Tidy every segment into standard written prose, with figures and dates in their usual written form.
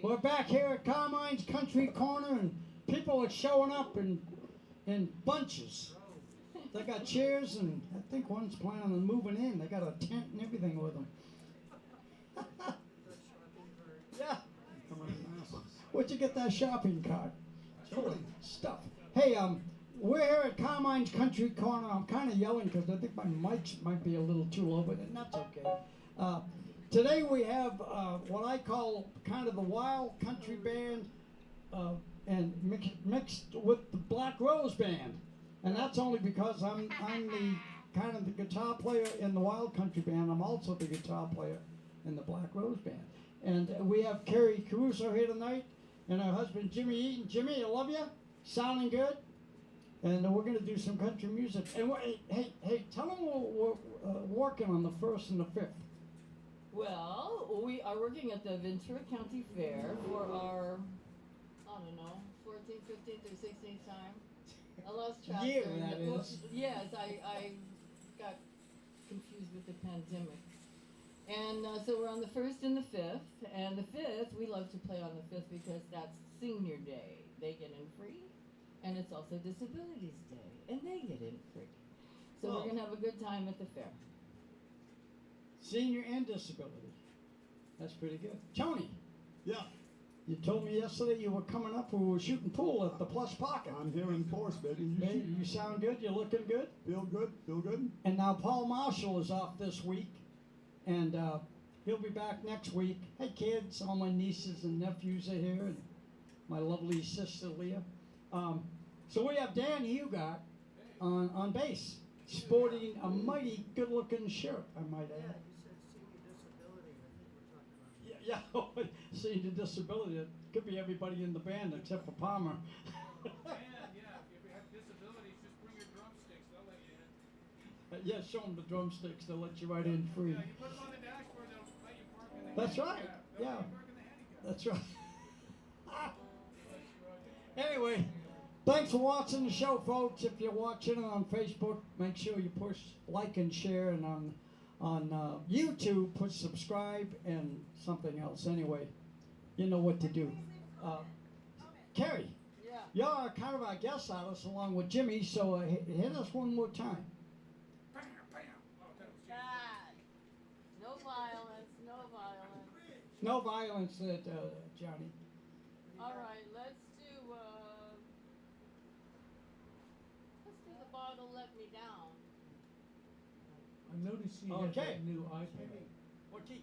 We're back here at Carmine's Country Corner, and people are showing up in bunches. They got chairs, and I think one's planning on moving in. They got a tent and everything with them. Yeah. Where'd you get that shopping cart? Full of stuff. Hey, we're here at Carmine's Country Corner. I'm kind of yelling because I think my mics might be a little too low, but that's okay. Today we have what I call kind of the wild country band and mixed with the Black Rose Band. And that's only because I'm the kind of the guitar player in the wild country band. I'm also the guitar player in the Black Rose Band. And we have Carrie Caruso here tonight and her husband Jimmy Eaton. Jimmy, I love you. Sounding good. And we're going to do some country music. And hey, tell them we're working on the 1st and the 5th. Well, we are working at the Ventura County Fair for our, I don't know, 14th, 15th, or 16th time. I lost track. Year, that is. Yes, I got confused with the pandemic. And so we're on the 1st and the 5th. And the 5th, we love to play on the 5th because that's Senior Day. They get in free. And it's also Disabilities Day. And they get in free. So we're going to have a good time at the fair. Senior and disability. That's pretty good. Tony. Yeah, You told me yesterday you were coming up. We were shooting pool at the Plus Pocket. I'm here in force, baby. Hey, you sound good. You're looking good. Feel good? Feel good? And now Paul Marshall is off this week, and he'll be back next week. Hey kids, all my nieces and nephews are here, and my lovely sister Leah. So we have Dan Hugart on bass, sporting a mighty good-looking shirt, I might add. Yeah, senior disability. It could be everybody in the band except for Palmer. Yeah, if you have disabilities, just bring your drumsticks, they'll let you in. Yeah, show them the drumsticks. They'll let you right in free. Yeah, you put them on the dashboard, they'll let you park in the That's right. handicap. They'll Yeah. let you park in the handicap. That's right. Anyway, thanks for watching the show, folks. If you're watching it on Facebook, make sure you push like and share, and on YouTube, push subscribe and something else. Anyway, you know what to do. Carrie, Yeah. you're kind of our guest artist along with Jimmy, so hit us one more time. Bam, bam. Oh, that was Jimmy. God. No violence, no violence. No violence, Johnny. All right, let's do the bottle Let Me Down. I noticed she has Okay. that new iPad. What key?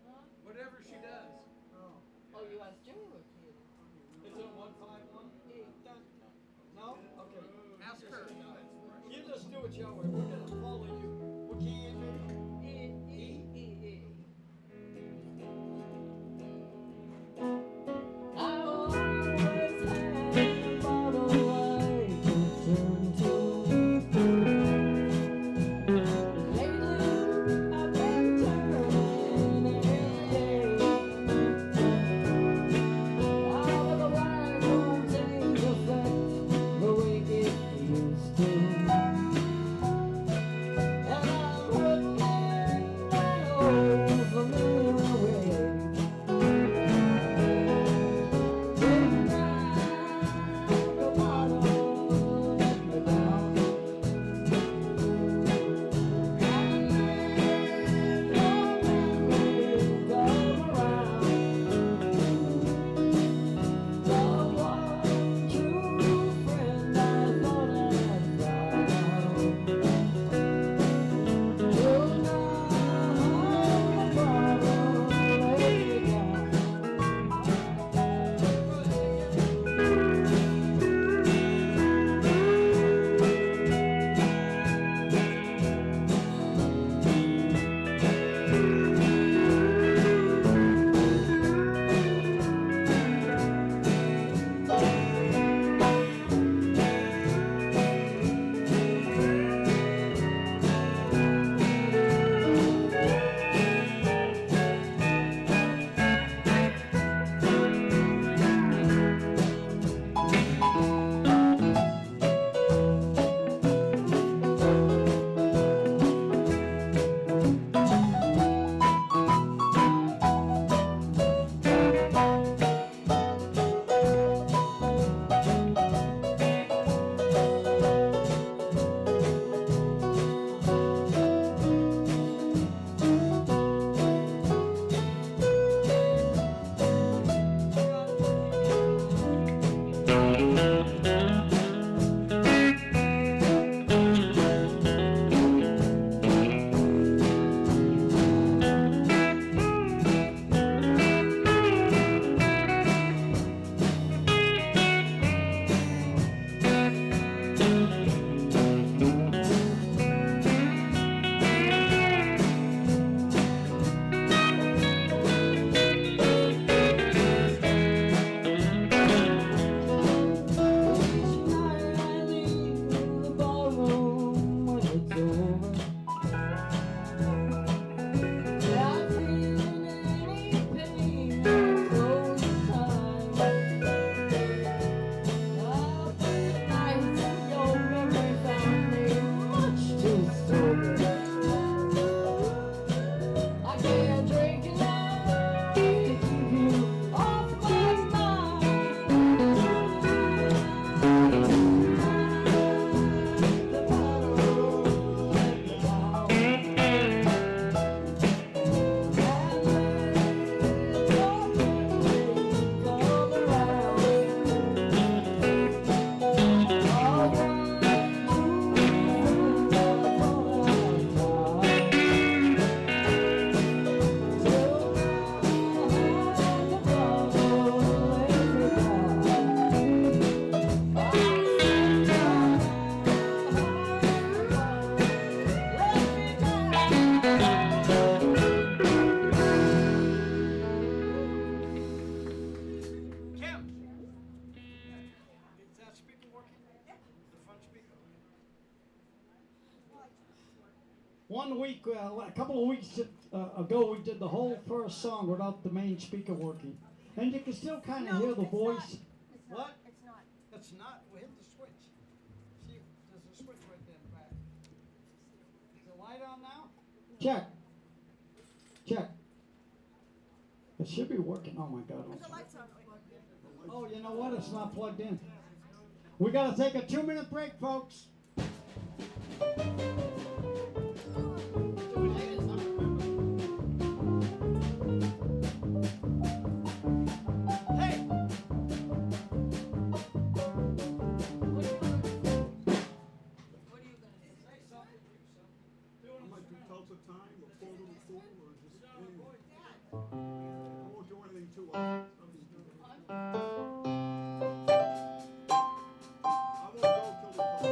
Huh? Whatever she does. Oh, you asked Jimmy what key it is. Is it 151? E. No? Okay. Ask her. You just do it your way. We're going to follow you. What key is it? E, E, E, E. I always had a bottle I could turn to. Lately, I've been turning every day. All the wine don't take effect the way it used to. 1 week, a couple of weeks ago, we did the whole first song without the main speaker working. And you can still kind of hear the voice. What? It's not. It's not. We hit the switch. See, there's a switch right there in the back. Is the light on now? Check. Check. It should be working. Oh my God. The lights on. Oh, you know what? It's not plugged in. We gotta take a 2-minute break, folks. Hey! What are you gonna do? Like to tell us a time before the fool or just anything? I won't do anything too often. I won't go till the call.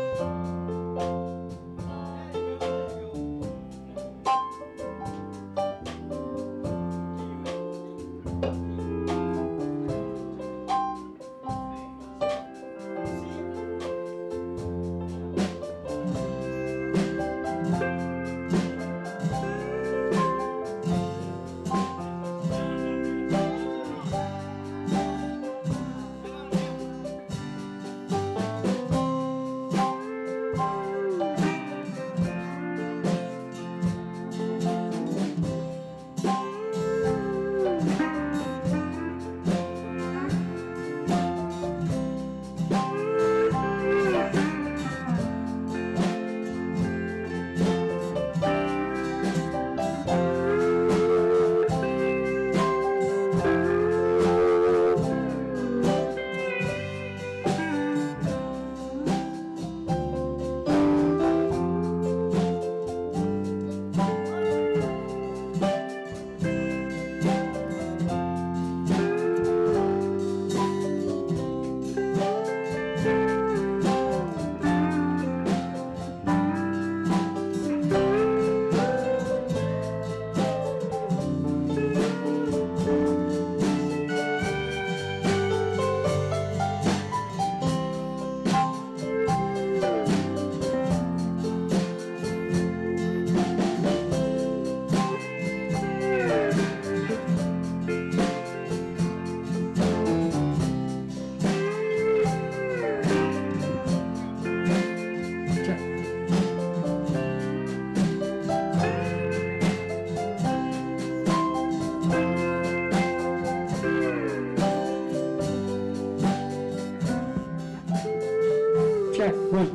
Check. Wait.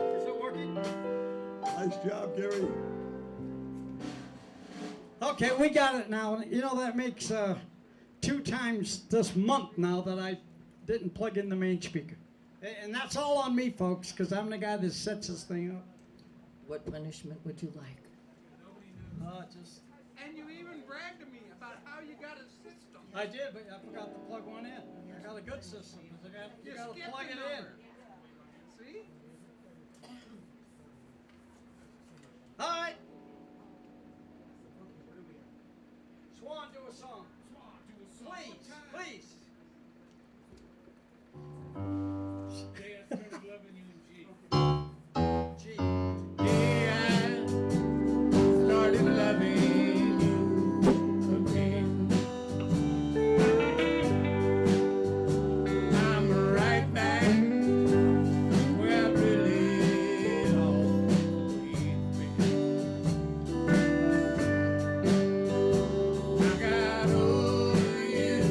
Is it working? Nice job, Gary. Okay, we got it now. You know, that makes 2 times this month now that I didn't plug in the main speaker. And that's all on me, folks, because I'm the guy that sets this thing up. What punishment would you like? Just And you even bragged to me about how you got a system. I did, but I forgot to plug one in. I got a good system. You You got to skipped plug the it in. number. See? All right. Swan, do a song. Please, please. Jay, I started loving you in G. Gee. Yeah, I started loving you again. I'm right back where I really always been. I got over you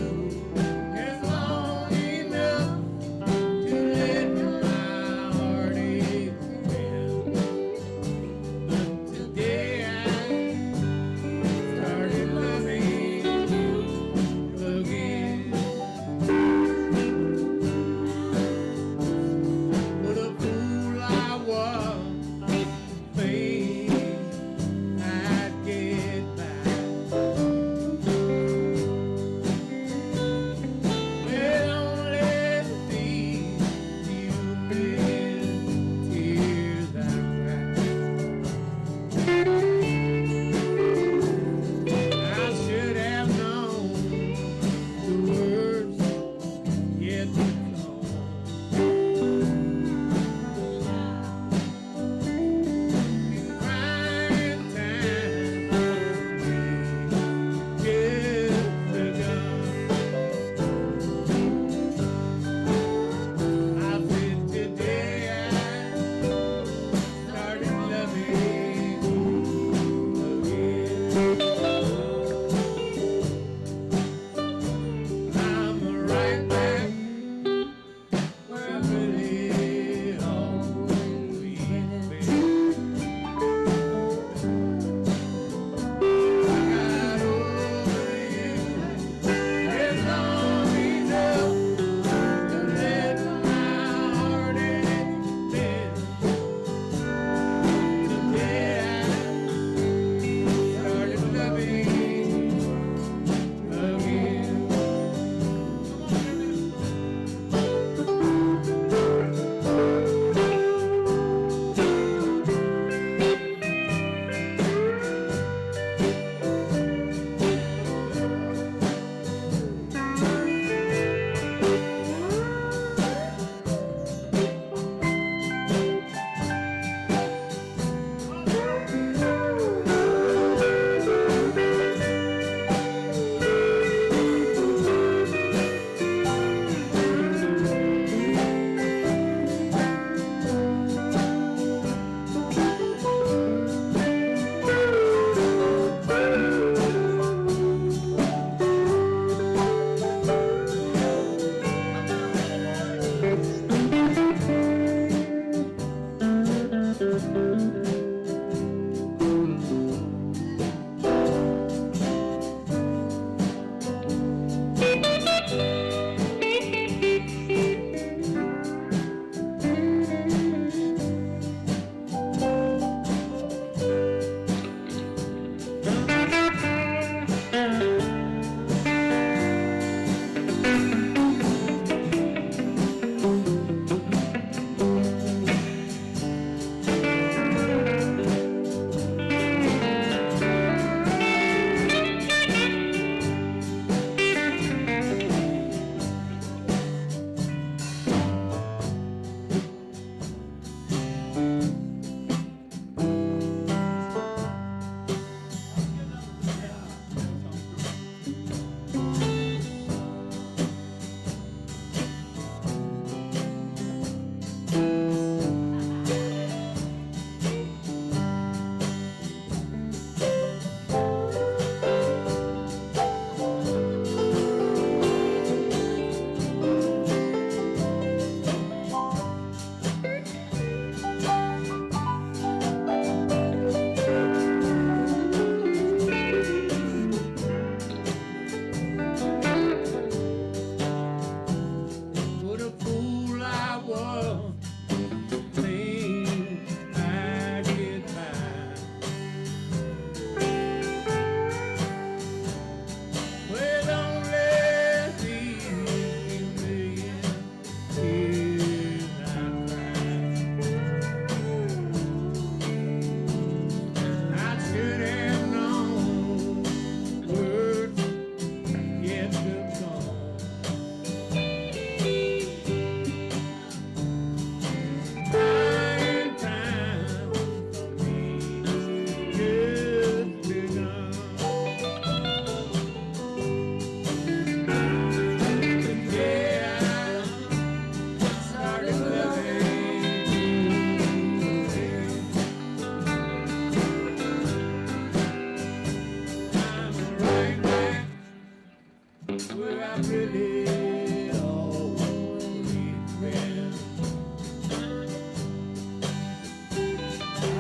really all we've been.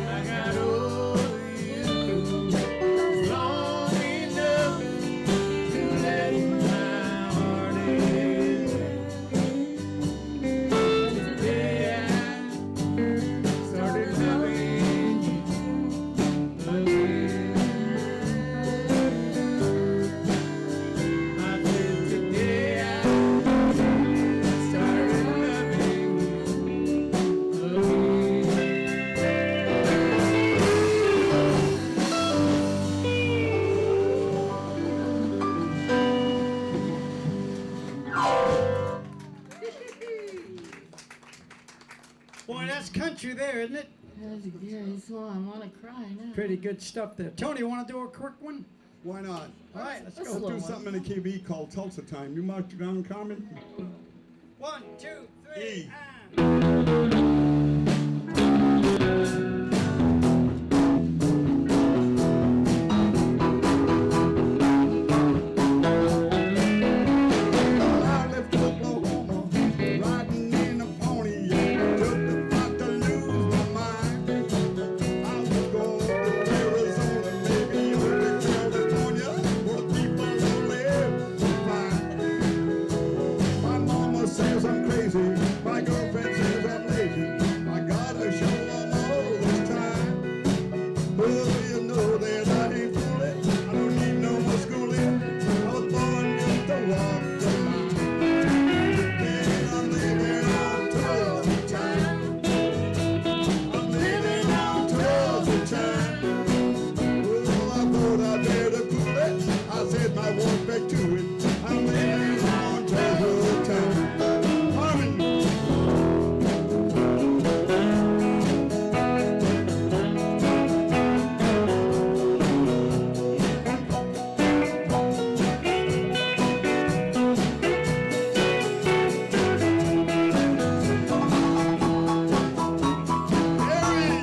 I got over you long enough to let my heart in. Today I started loving you again. I said today I started loving you again. Boy, that's country there, isn't it? That's Gary Swan. I want to cry now. Pretty good stuff there. Tony, you want to do a quick one? Why not? All right, let's That's go. a Let's do one. something in the KB called Tulsa Time. You mark it down, Carmen? 1, 2, 3, E. and... I left Oklahoma, riding in a pony, just about to lose my mind. I was going to Arizona, maybe over to California, where people will live fine. My mama says I'm crazy, my girlfriend says I'm lazy. I gotta show them all this time. Well, you know that I ain't fooling, I don't need no more schooling. I was born just to walk the line. And I'm living on Tulsa time. I'm living on Tulsa time. Well, I thought I better cool it. I said my walk back to it. I'm living on Tulsa time. Harmony. Harry.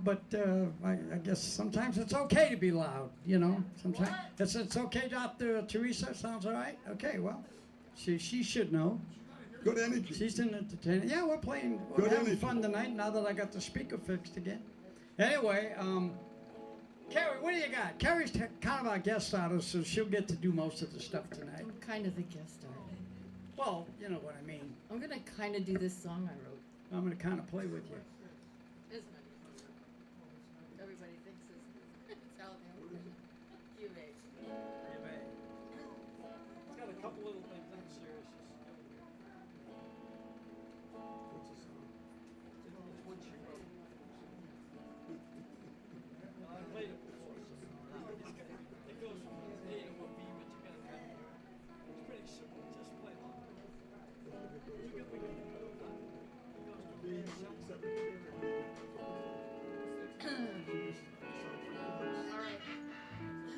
but I guess sometimes it's okay to be loud, you know. Sometimes it's okay, Dr. Teresa. Sounds all right. Okay, well, she should know. Good energy. She's an entertainer. Yeah, we're playing. We're Good having energy. fun tonight. Now that I got the speaker fixed again. Anyway, Carrie, what do you got? Carrie's kind of our guest artist, so she'll get to do most of the stuff tonight. I'm kind of the guest star. Well, you know what I mean. I'm gonna kind of do this song I wrote. I'm going to kind of play with you. It's not even. Everybody thinks it's how they open it. QA. It's got a couple little things. I'm serious. It's one she wrote. Well, I played it before. It goes from A to a B, but you gotta kind of. It's pretty simple. Just play along.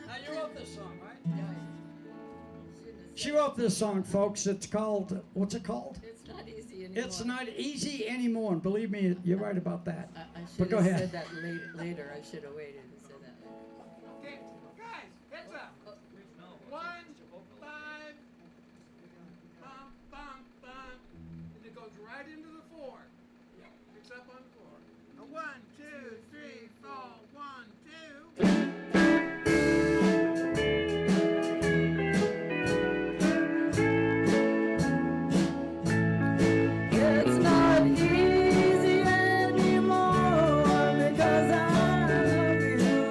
Now you wrote this song, right? She wrote this song, folks. It's called, what's it called? It's not easy anymore. It's not easy anymore. And believe me, you're right about that. I But should go have ahead. said that later. I should have waited and said that later. Okay, guys, heads up. 1, 5, bum, bum, bum, and it goes right into the 4. Picks up on 4. 1, 2, 3, 4, 1, 2. It's not easy anymore because I love you.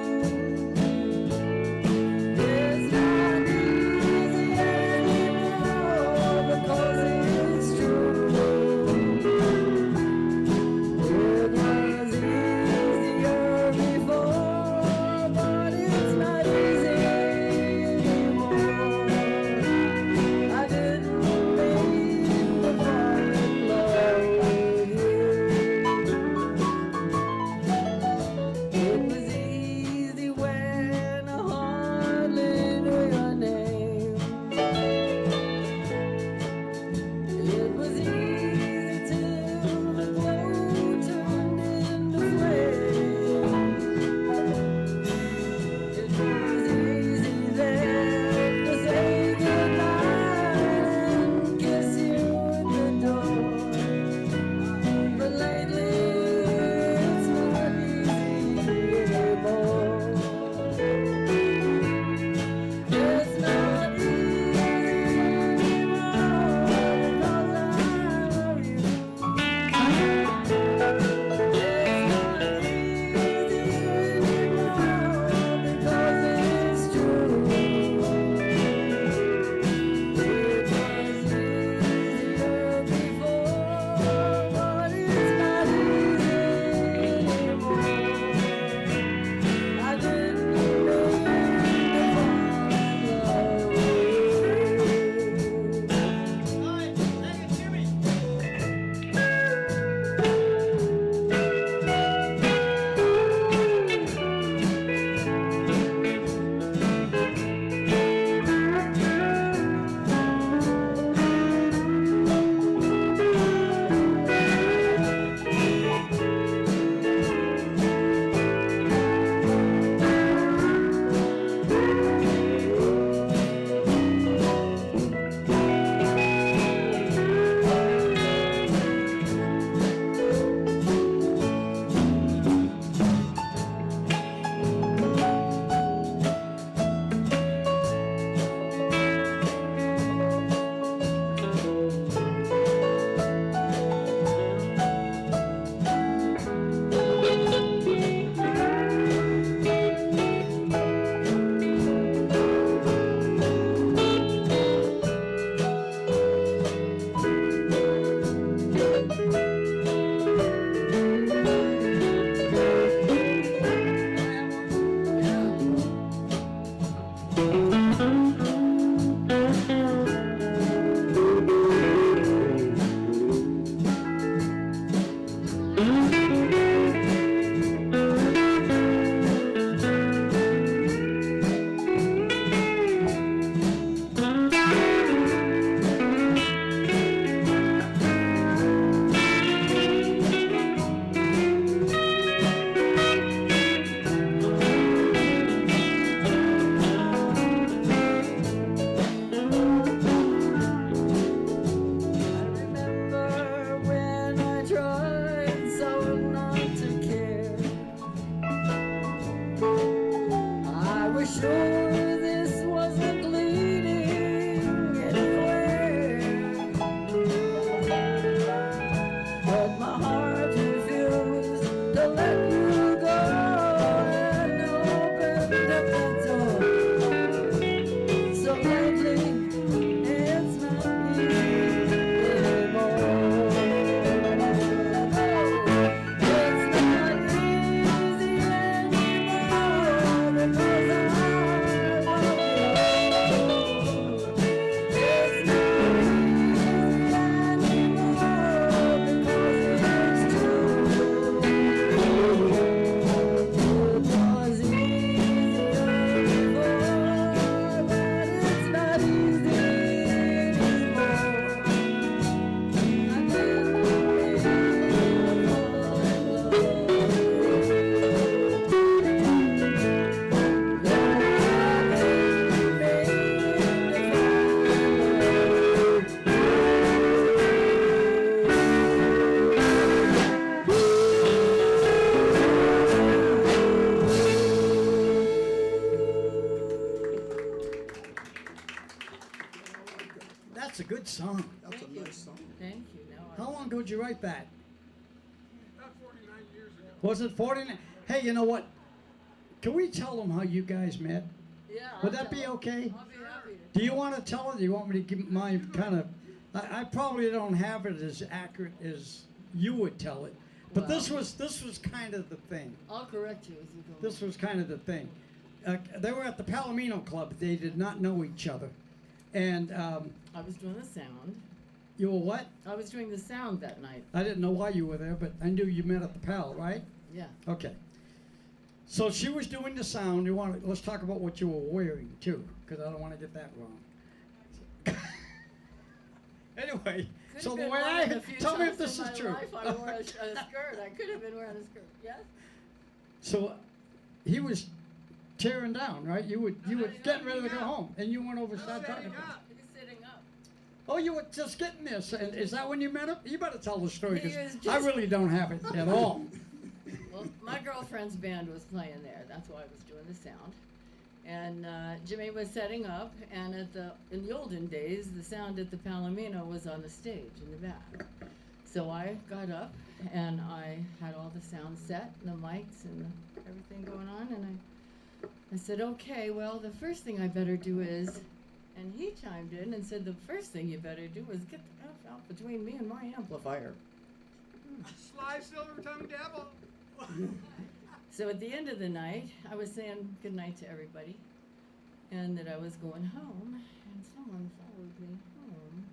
good song. That's Thank a you. nice song. Thank you. Now I How long ago did you write that? About 49 years ago. Was it 49? Hey, you know what? Can we tell them how you guys met? Yeah. Would I'll that be tell 'em. okay? I'll be happy to. Do you want to tell it? Do you want me to give my kind of? I probably don't have it as accurate as you would tell it, but this Well. was kind of the thing. I'll correct you as you go. This was kind of the thing. They were at the Palomino Club. They did not know each other, and I was doing the sound. you were what? I was doing the sound that night. I didn't know why you were there, but I knew you met at the Pal, right? Yeah. Okay. So she was doing the sound. Let's talk about what you were wearing too, because I don't want to get that wrong. Anyway, Could so have the been way one I of the few tell me if times this in is my true. life I wore a skirt. I could have been wearing a skirt. Yes. So he was tearing down, right? You were getting ready to go home, and you went over and started talking. Setting to him. up. He was sitting up. Oh, you were just getting this, and is that when you met him? You better tell the story, He because was I just- really don't have it at all. Well, my girlfriend's band was playing there. That's why I was doing the sound. And Jimmy was setting up, and in the olden days, the sound at the Palomino was on the stage in the back. So I got up, and I had all the sound set, and the mics, and everything going on, and I said, okay, well, the first thing I better do is, and he chimed in and said, the first thing you better do is get the F out between me and my amplifier. Sly silver tongued devil. So at the end of the night, I was saying goodnight to everybody, and that I was going home, and someone followed me home.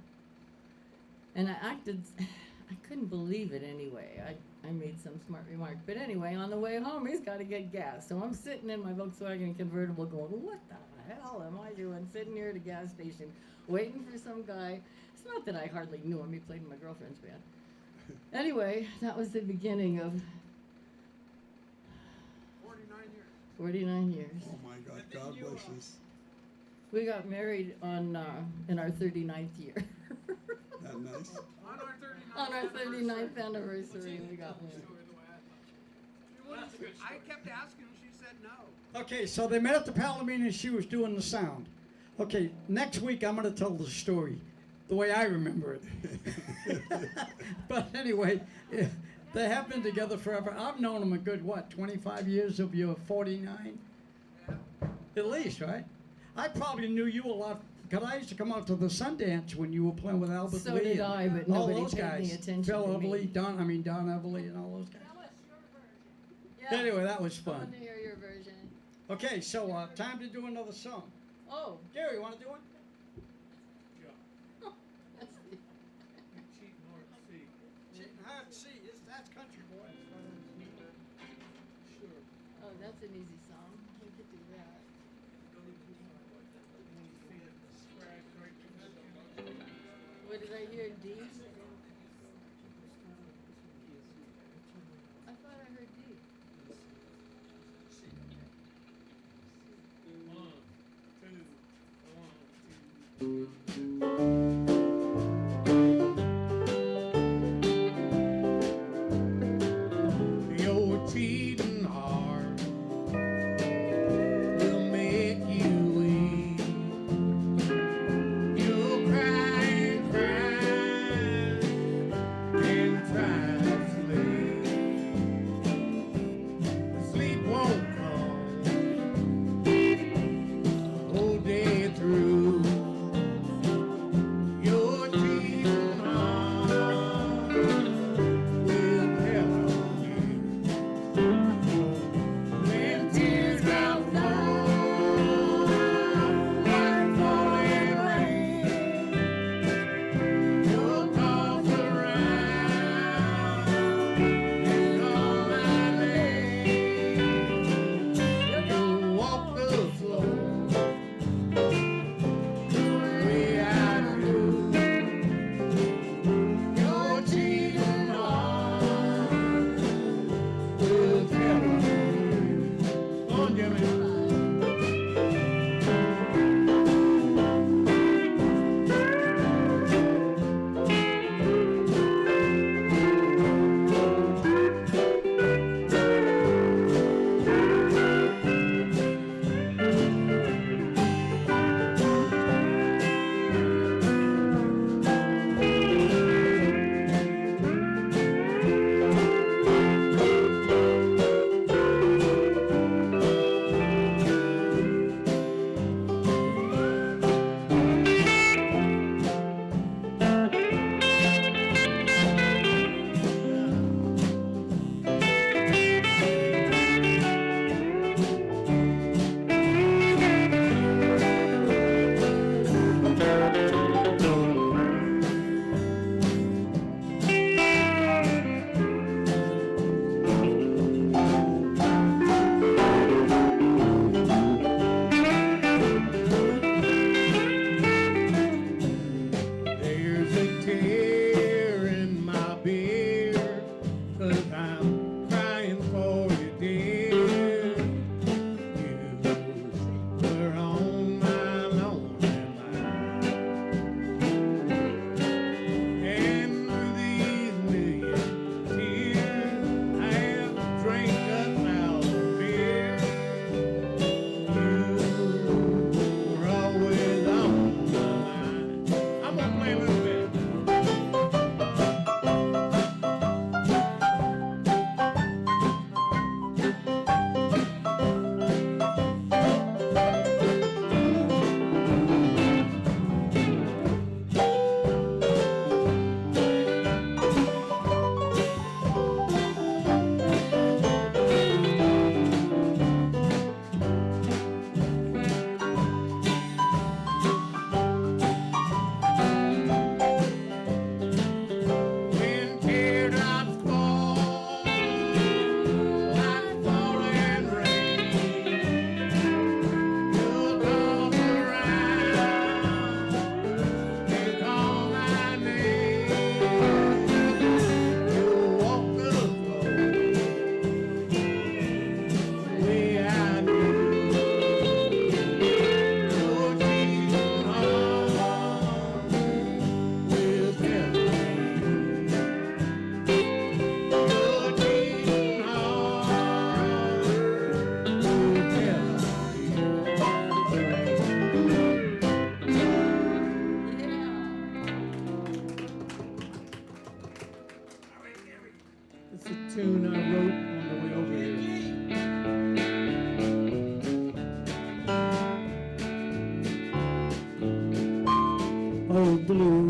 And I acted, I couldn't believe it anyway. I made some smart remark. But anyway, on the way home, he's got to get gas. So I'm sitting in my Volkswagen convertible going, what the hell am I doing sitting here at a gas station waiting for some guy? It's not that I hardly knew him. He played in my girlfriend's band. Anyway, that was the beginning of 49 years. 49 years. Oh my God, God bless you. We got married on in our 39th year. That nice. On our 39th On our anniversary. 39th anniversary, we got married. She wouldn't- I kept asking, she said no. Okay, so they met at the Palomino, and she was doing the sound. Okay, next week I'm going to tell the story the way I remember it. But anyway, they have been together forever. I've known them a good, 25 years of your 49? At least, right? I probably knew you a lot, because I used to come out to the Sundance when you were playing with Albert So Lee. did and I, but all nobody those paid any guys. attention Phil to me. Everly, Don Everly, and all those guys. Yeah. Anyway, that was I want fun. to hear your version. Okay, so time to do another song. Oh, Gary, you want to do one? that's the, Hard C, that's country boy. oh, that's an easy song. We could do that. What did I hear? D? I thought I heard D. Your cheating heart will make you weep. You'll cry and cry and try to sleep. Sleep won't come the whole day through. blue,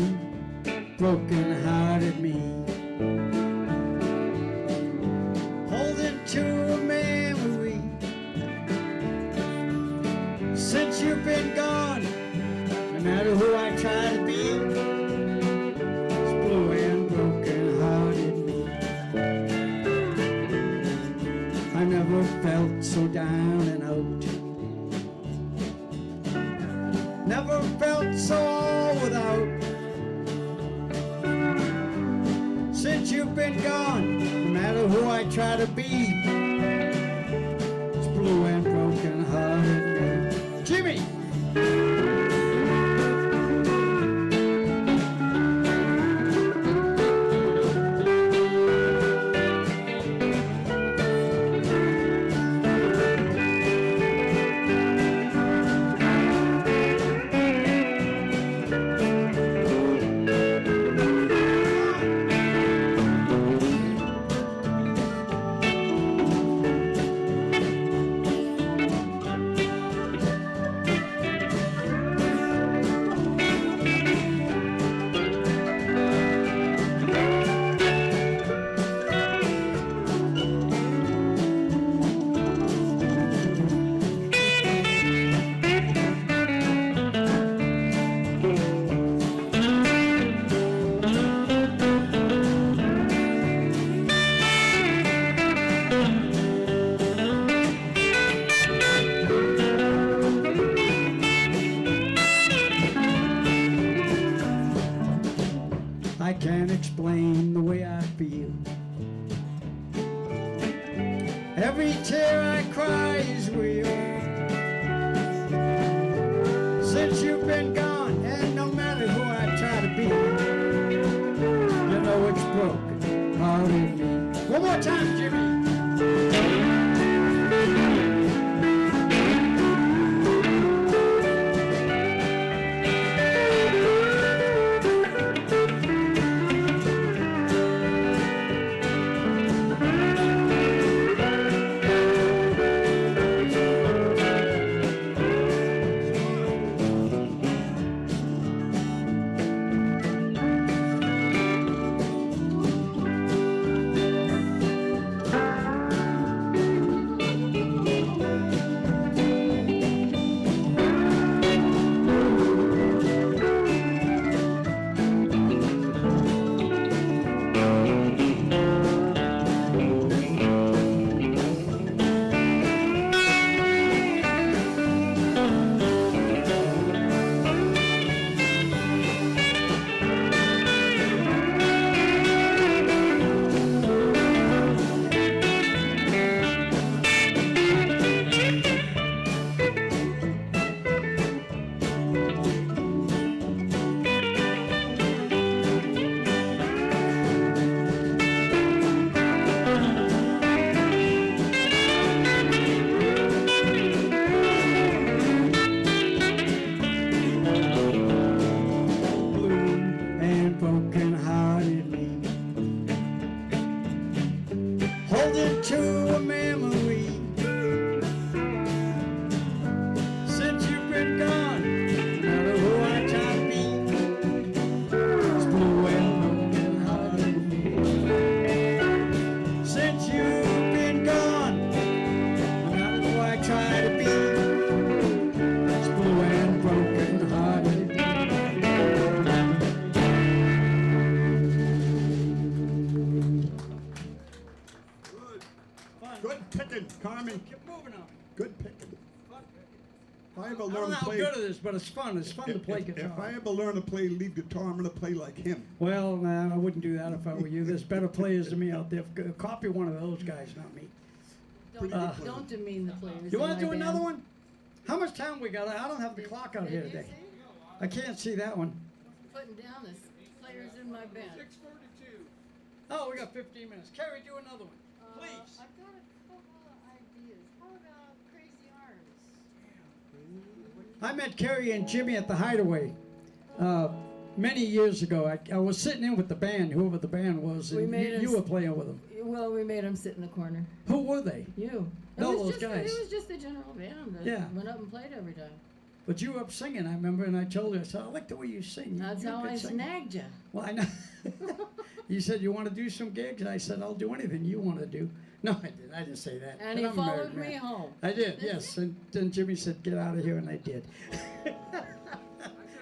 broken-hearted me, holding to a memory. Since you've been gone, no matter who I try to be, it's blue and broken-hearted me. I never felt so down and out, never felt so all without. Since you've been gone, no matter who I try to be, it's blue and broken-hearted me. Jimmy! I can't explain the way I feel. Every tear I cry is real. Since you've been gone, and no matter who I try to be, you know it's broken hearted me. One more time, Jimmy. Broken-hearted me, holding to a memory. Since you've been gone, no matter who I try to be, it's blue and broken-hearted me. Since you've been gone, no matter who I try to be, it's blue and broken-hearted me. Good picking, Carmen. Keep moving on. Good picking. If I ever I don't learn know to how play, good it is, but it's fun. It's fun to play guitar. if I ever learn to play lead guitar, I'm gonna play like him. Well, I wouldn't do that if I were you. There's better players than me out there. Copy one of those guys, not me. Don't demean the players. You in want my to do another band. one? How much time we got? I don't have the clock out here Did you today. see? I can't see that one. Putting down the players in my band. 6:42. Oh, we got 15 minutes. Carrie, do another one, please. I've got a couple of ideas. How about Crazy Arms? I met Carrie and Jimmy at the Hideaway many years ago. I was sitting in with the band, whoever the band was, We and made you us- were playing with them. Well, we made them sit in the corner. Who were they? You. No, It was those just, guys. It was just the general band that Yeah. went up and played every time. But you were up singing, I remember, and I told her, I said, I like the way you sing. That's You're a how good I singer." snagged you. Well, I know. You said you want to do some gigs, and I said I'll do anything you want to do. No, I didn't. I didn't say that. And But he I'm a married followed me man. home. I did, yes. And then Jimmy said, "Get out of here," and I did.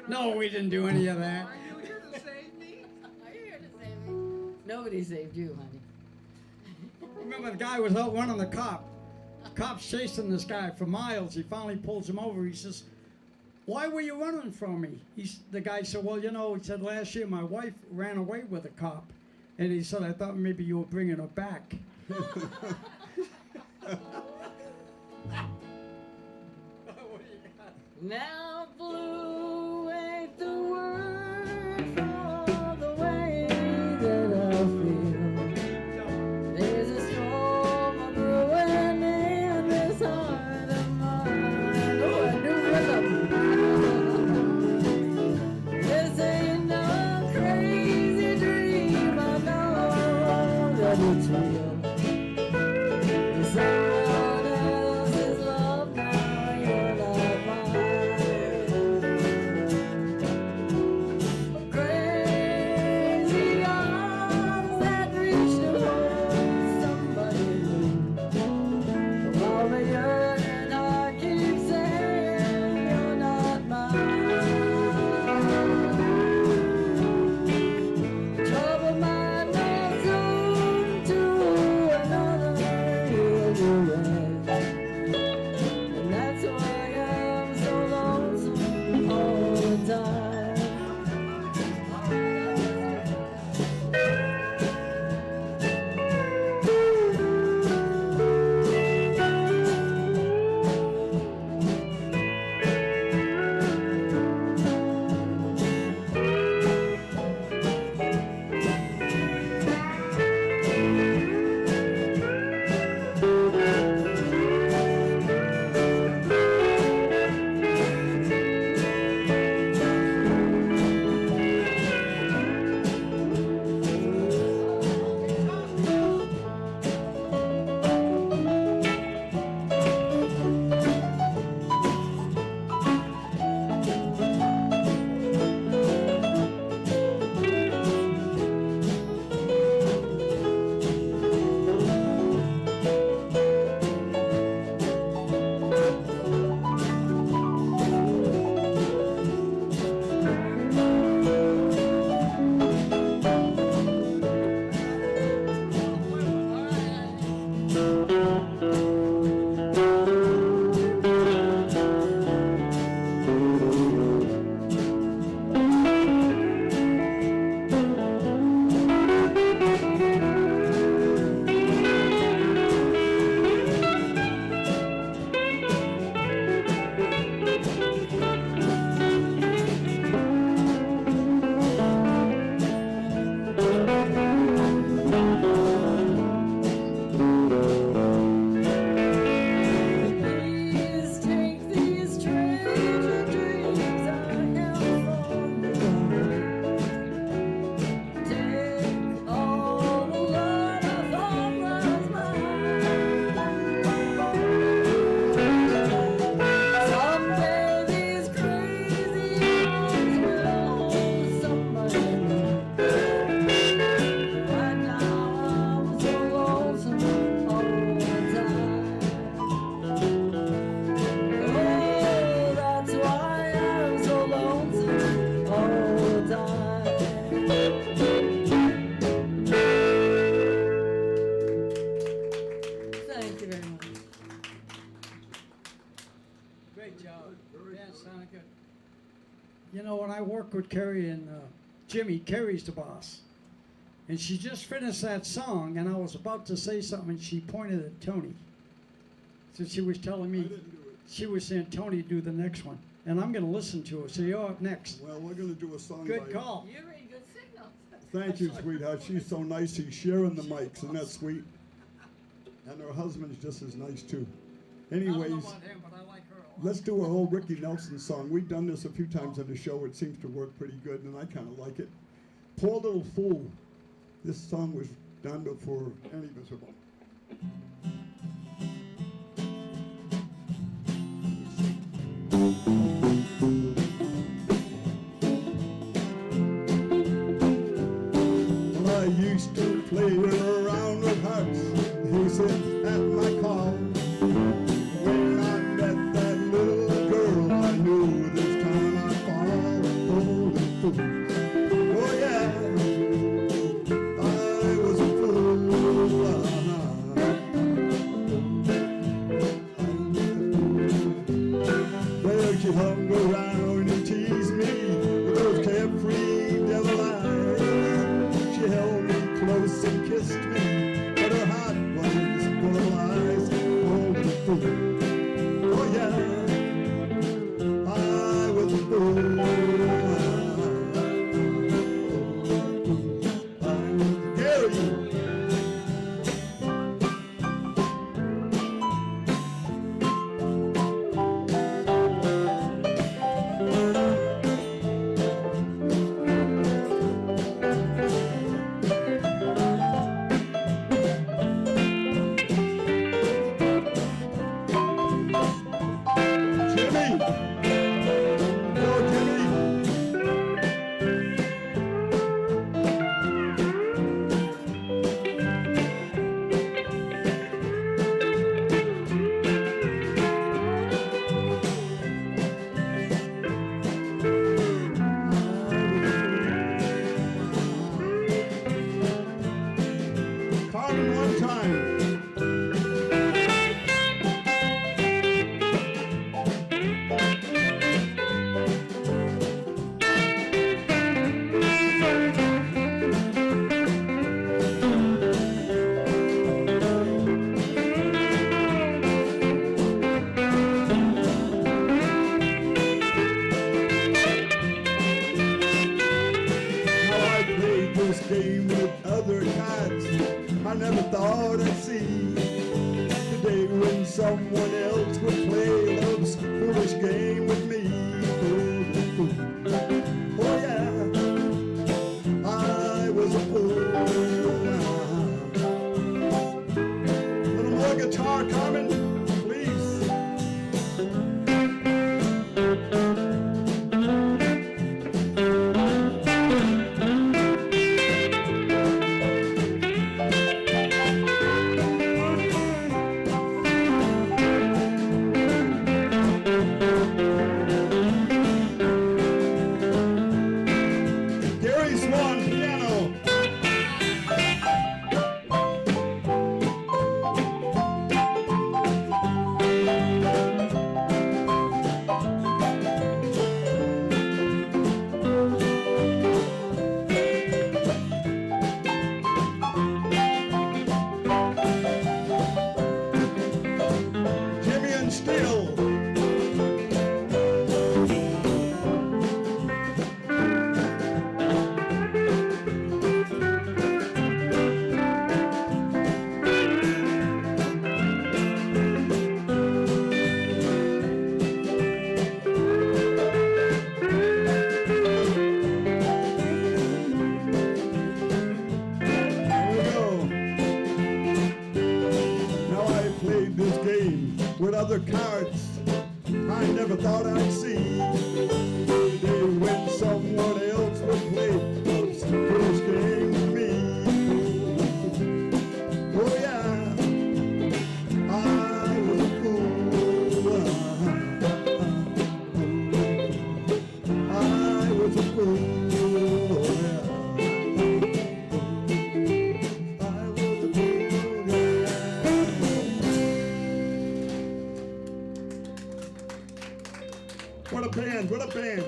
No, we didn't do any of that. Are you here to save me? Are you here to save me? Nobody saved you, honey. Remember, the guy was out running the cop. Cop's chasing this guy for miles. He finally pulls him over. He says, "Why were you running from me?" The guy said, "Well, you know," he said, "last year my wife ran away with a cop." And he said, "I thought maybe you were bringing her back." Now blue ain't the word for the way that I feel. There's a storm brewing in this heart of mine. Oh, a new rhythm. This ain't no crazy dream. I know that it's real. Someone else's love now, you're not mine. Crazy arms that reach to hold somebody new. While the yearning heart keeps saying you're not mine. Trouble might not soon to another way. And that's why I'm so lonesome all the time. Please take these treasure dreams I have for you. Take all the love I thought was mine. Someday these crazy arms will hold somebody new. Right now I'm so lonesome all the time. Oh, that's why I'm so lonesome all the time. Thank you very much. Great job. Yeah, it sounded good. You know, when I work with Carrie and Jimmy, Carrie's the boss. And she just finished that song, and I was about to say something, and she pointed at Tony. So she was telling me, she was saying, "Tony, do the next one." And I'm going to listen to her, so you're up next. Well, we're gonna do a song Good by... call. You read good signals. Thank you, sweetheart. She's so nice. She's sharing the mics, and that's sweet. And her husband's just as nice, too. I don't know Anyways, about him, but I like her a lot. let's do a whole Ricky Nelson song. We've done this a few times on the show. It seems to work pretty good, and I kind of like it. Poor Little Fool. This song was done before any of us were born. She hung around and teased me with those carefree devil eyes. She held me close and kissed me, but her heart was full of lies. Oh, the fool. Oh, yeah. I was a fool. I was Gary. Jimmy! Go, Jimmy! Carmen, one time. How I played this game with other cats I never thought I'd see. Today when someone else would play love's foolish game with me. Oh yeah, I was a fool. Little more guitar, Carmen, please. Gary Swan, piano. Jimmy and Steele. There we go. Now I played this game with other cards I never thought I'd see. Today when someone else would play love's foolish game with me. Oh yeah, I was a fool. I was a fool. Yeah. I was a fool, yeah. What a band, what a band.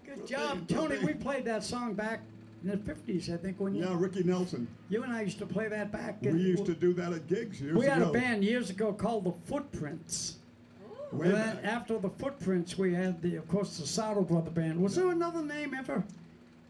Good job, Tony. We played that song back in the 50s, I think, when Yeah, Ricky Nelson. you and I used to play that back. We used to do that at gigs years We had ago. a band years ago called the Footprints. Way And then back. after the Footprints, we had of course, the Saddle Brother Band. Was there another name ever?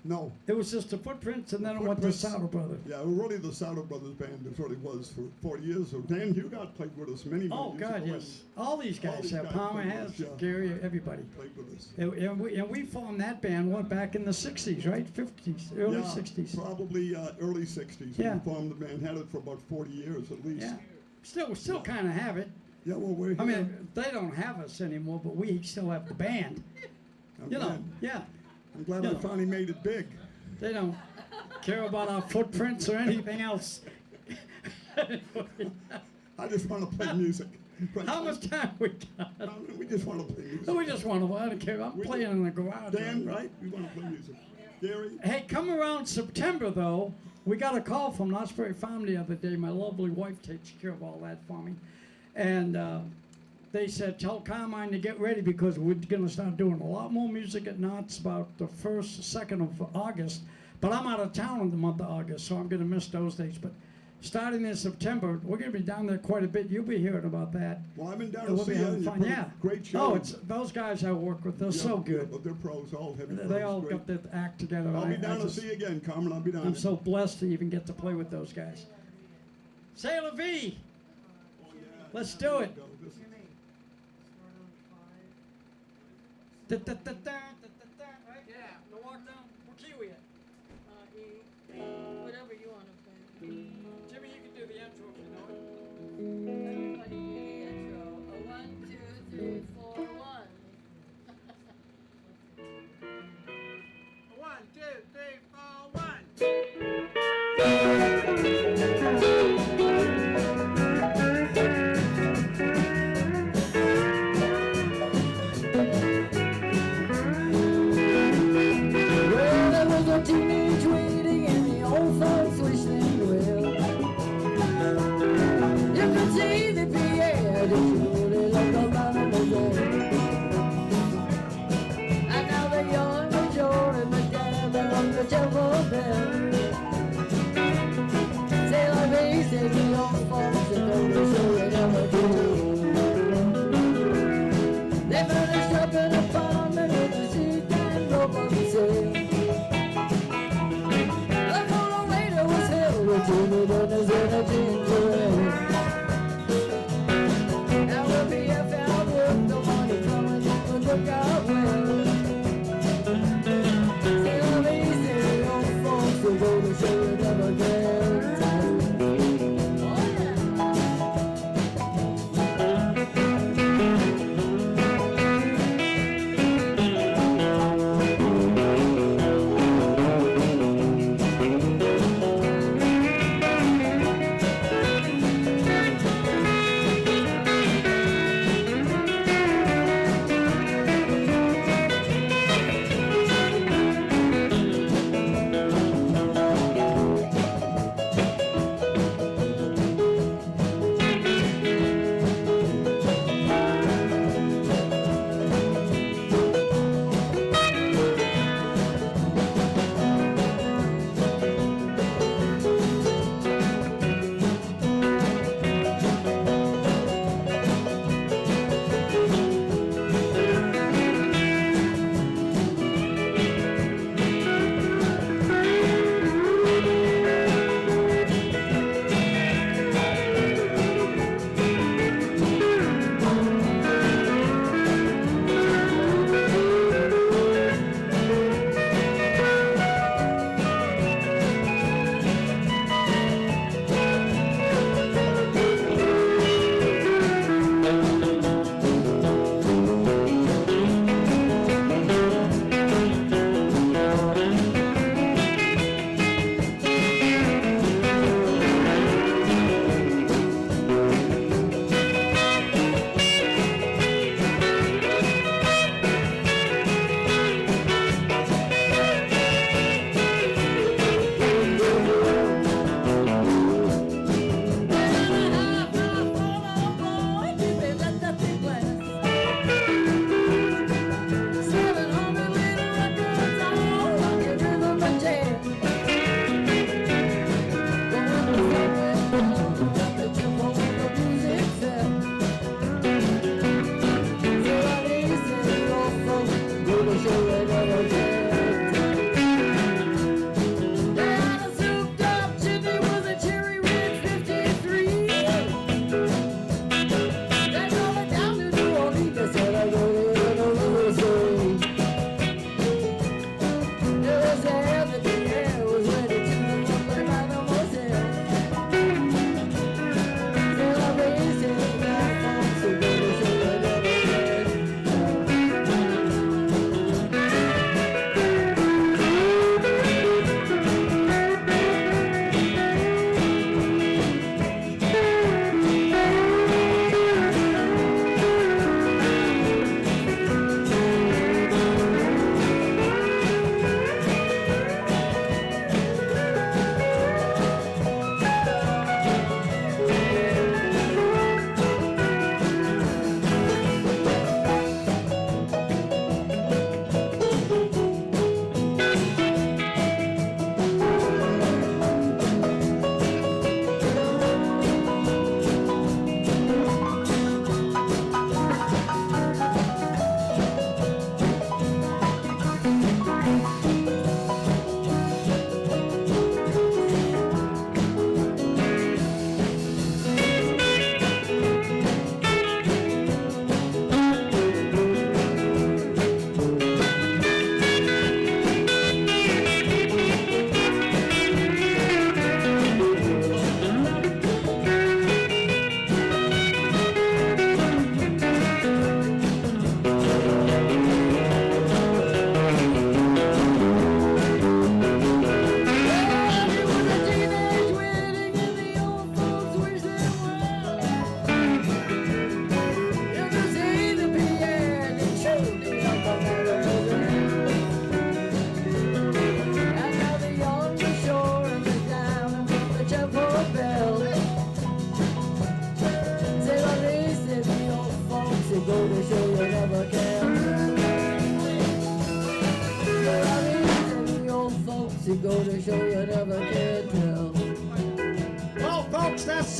No. It was just the Footprints, and then it went to Footprints. Saddle Brother. Yeah, really the Saddle Brothers band is what it was for 40 years. So Dan Hugot played with us many Oh years God, ago yes. All these guys these have. guys Palmer played has, with us, yeah. Gary, everybody. and played with us. And we formed that band back in the 60s, right? 50s, early Yeah, 60s. Probably early 60s. Yeah. We formed the band, had it for about 40 years at least. Yeah. Still kind of have it. Yeah, well, we're I here. mean, they don't have us anymore, but we still have the band. I'm You know, glad, yeah. I'm glad you I know. finally made it big. They don't care about our footprints or anything else. I just want to play music. How much time we got? We just want to play music. We just want to. I don't care. I'm We playing do. in the garage. Dan, right? We want to play music. Gary? Hey, come around September though. We got a call from Knott's Berry Farm the other day. My lovely wife takes care of all that for me. And they said, tell Carmine to get ready because we're going to start doing a lot more music at Knott's about the 1st, 2nd of August. But I'm out of town in the month of August, so I'm going to miss those days. But starting in September, we're going to be down there quite a bit. You'll be hearing about that. Well, I've been down It to will see be you. having and you fun, put a yeah. Great show. Oh, it's those guys I work with. They're Yeah, so good. yeah, they're pros, all heavy pros. They all great. got their act together. I'll I- be I down to just- see you again, Carmen. I'll be down I'm there. so blessed to even get to play with those guys. Sailor V, Oh, yeah. let's do it. Go. This is- Right? Yeah. The walk down. What key we at? E, whatever you want to play. Jimmy, you can do the intro if you know it. Everybody do the intro. A 1, 2, 3, 4, 1. 1, 2, 3, 4, 1. Well, there was a teenage wedding and the old folks wished them well.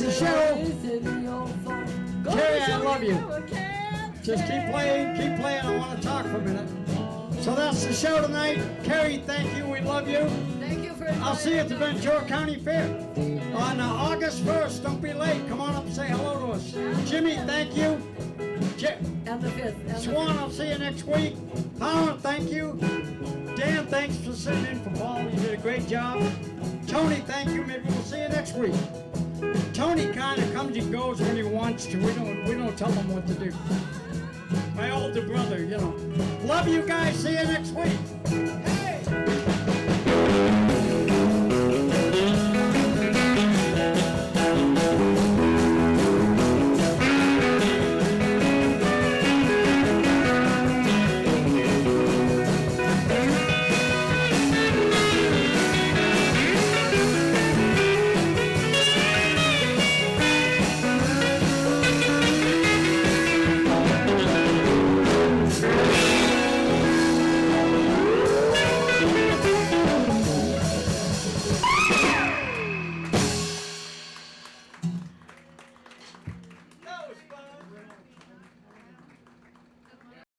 the show. Jerry, I love you. Just keep playing. I want to talk for a minute. So that's the show tonight. Carrie, thank you. We love you. Thank you for I'll see you at the Ventura County Fair on August 1st. Don't be late. Come on up and say hello to us. Jimmy, thank you. And the 5th. Swan, I'll see you next week. Howard, thank you. Dan, thanks for sitting in for Paul. You did a great job. Tony, thank you. Maybe we'll see you next week. Tony kind of comes and goes when he wants to. We don't tell him what to do. My older brother, you know. Love you guys. See you next week.